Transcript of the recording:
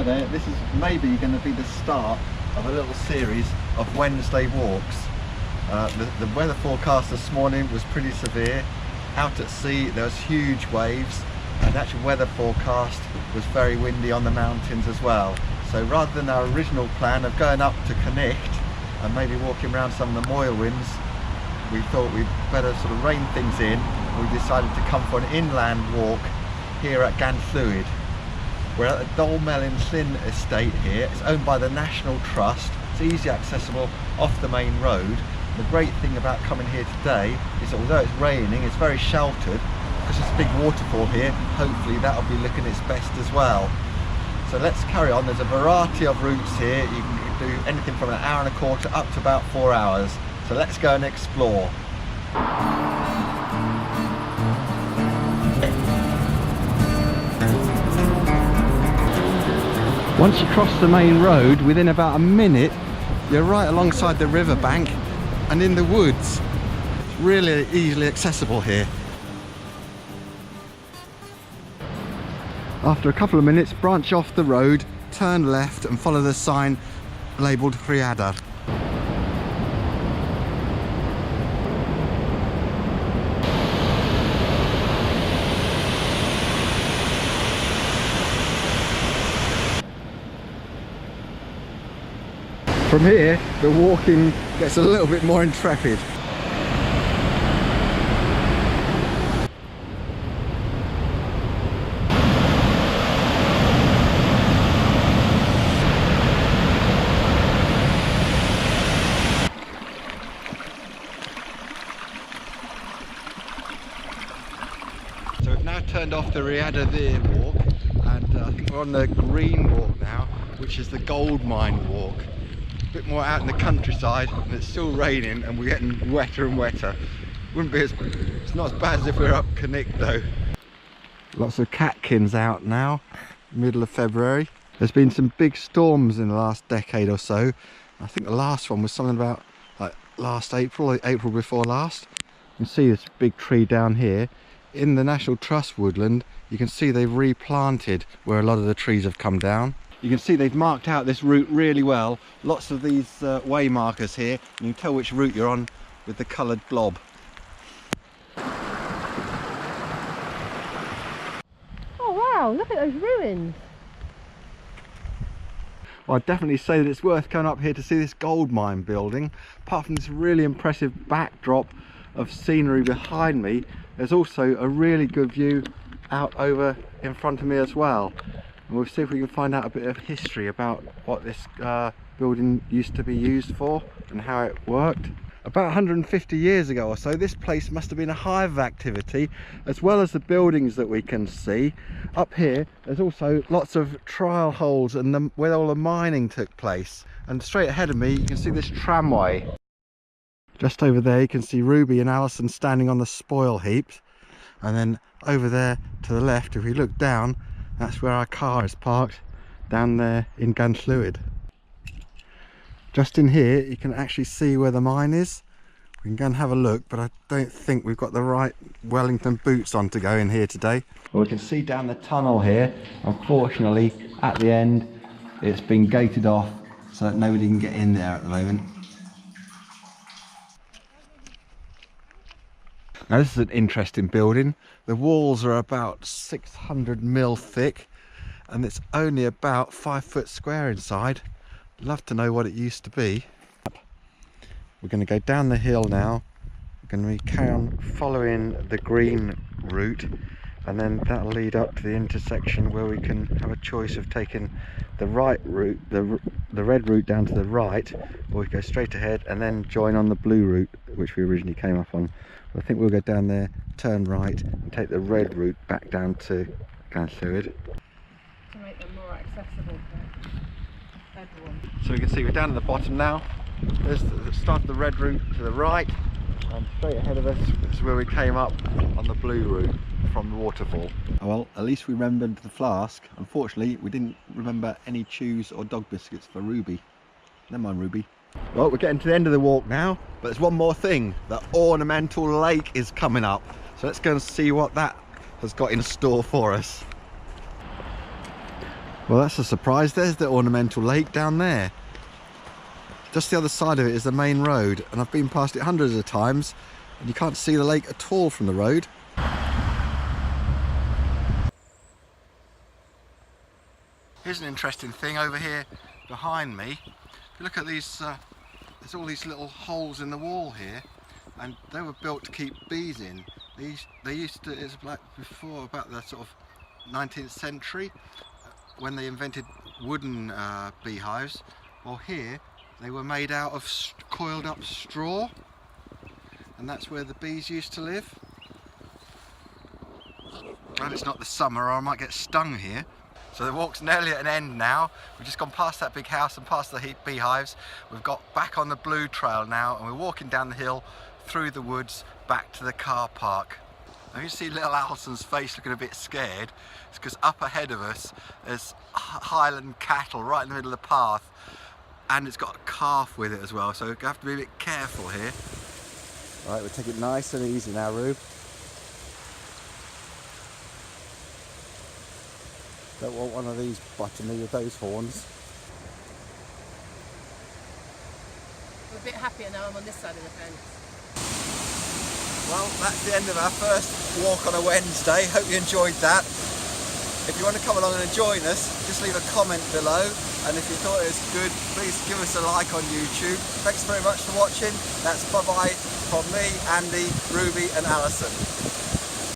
Hi there, this is maybe going to be the start of a little series of Wednesday walks. The weather forecast this morning was pretty severe. Out at sea there was huge waves, and the actual weather forecast was very windy on the mountains as well. So rather than our original plan of going up to Coch and maybe walking around some of the Moylwynns, we thought we'd better sort of rein things in. We decided to come for an inland walk here at Ganllwyd. We're at the Dolmelynllyn estate here. It's owned by the National Trust. It's easily accessible off the main road. The great thing about coming here today is that although it's raining, it's very sheltered because there's a big waterfall here. Hopefully that'll be looking its best as well. So let's carry on. There's a variety of routes here. You can do anything from an hour and a quarter up to about 4 hours. So let's go and explore. Once you cross the main road, within about a minute, you're right alongside the riverbank and in the woods. It's really easily accessible here. After a couple of minutes, branch off the road, turn left and follow the sign labelled Rhaeadr. From here, the walking gets a little bit more intrepid. So we've now turned off the Rhaeadr Ddu walk, and I think we're on the green walk now, which is the gold mine walk. A bit more out in the countryside, and it's still raining and we're getting wetter and wetter. It's not as bad as if we were up Coch though. Lots of catkins out now, middle of February. There's been some big storms in the last decade or so. I think the last one was something about like last April, or April before last. You can see this big tree down here. In the National Trust woodland, you can see they've replanted where a lot of the trees have come down. You can see they've marked out this route really well. Lots of these way markers here, and you can tell which route you're on with the coloured blob. Oh wow, look at those ruins. Well, I'd definitely say that it's worth coming up here to see this gold mine building. Apart from this really impressive backdrop of scenery behind me, there's also a really good view out over in front of me as well. And we'll see if we can find out a bit of history about what this building used to be used for and how it worked. About 150 years ago or so, this place must have been a hive of activity, as well as the buildings that we can see. Up here, there's also lots of trial holes and where all the mining took place. And straight ahead of me, you can see this tramway. Just over there, you can see Ruby and Alison standing on the spoil heaps. And then over there to the left, if we look down, that's where our car is parked, down there in Ganllwyd. Just in here you can actually see where the mine is. We can go and have a look, but I don't think we've got the right Wellington boots on to go in here today. Well, we can see down the tunnel here. Unfortunately, at the end it's been gated off so that nobody can get in there at the moment. Now this is an interesting building. The walls are about 600mm thick and it's only about 5 foot square inside. Love to know what it used to be. We're going to go down the hill now. We're going to carry on following the green route, and then that'll lead up to the intersection where we can have a choice of taking the right route, the red route down to the right, or we go straight ahead and then join on the blue route which we originally came up on. I think we'll go down there, turn right and take the red route back down to Ganllwyd. To make them more accessible for everyone. So we can see we're down at the bottom now. There's the start of the red route to the right, and straight ahead of us is where we came up on the blue route from the waterfall. Oh well, at least we remembered the flask. Unfortunately, we didn't remember any chews or dog biscuits for Ruby. Never mind, Ruby. Well, we're getting to the end of the walk now, but there's one more thing. The ornamental lake is coming up. So let's go and see what that has got in store for us. Well, that's a surprise. There's the ornamental lake down there. Just the other side of it is the main road, and I've been past it hundreds of times and you can't see the lake at all from the road. Here's an interesting thing over here behind me. If you look at these, there's all these little holes in the wall here, and they were built to keep bees in. They used to, it's like before about the sort of 19th century when they invented wooden beehives. Well, here they were made out of coiled up straw, and that's where the bees used to live. Glad it's not the summer or I might get stung here. So the walk's nearly at an end now. We've just gone past that big house and past the beehives. We've got back on the blue trail now, and we're walking down the hill through the woods back to the car park. Now you see little Alison's face looking a bit scared. It's because up ahead of us there's Highland cattle right in the middle of the path, and it's got a calf with it as well, so you have to be a bit careful here. Right, we'll take it nice and easy now, Rube. Don't want one of these butting me with those horns. I'm a bit happier now I'm on this side of the fence. Well, that's the end of our first walk on a Wednesday. Hope you enjoyed that. If you want to come along and join us, just leave a comment below. And if you thought it was good, please give us a like on YouTube. Thanks very much for watching. That's bye-bye from me, Andy, Ruby and Alison.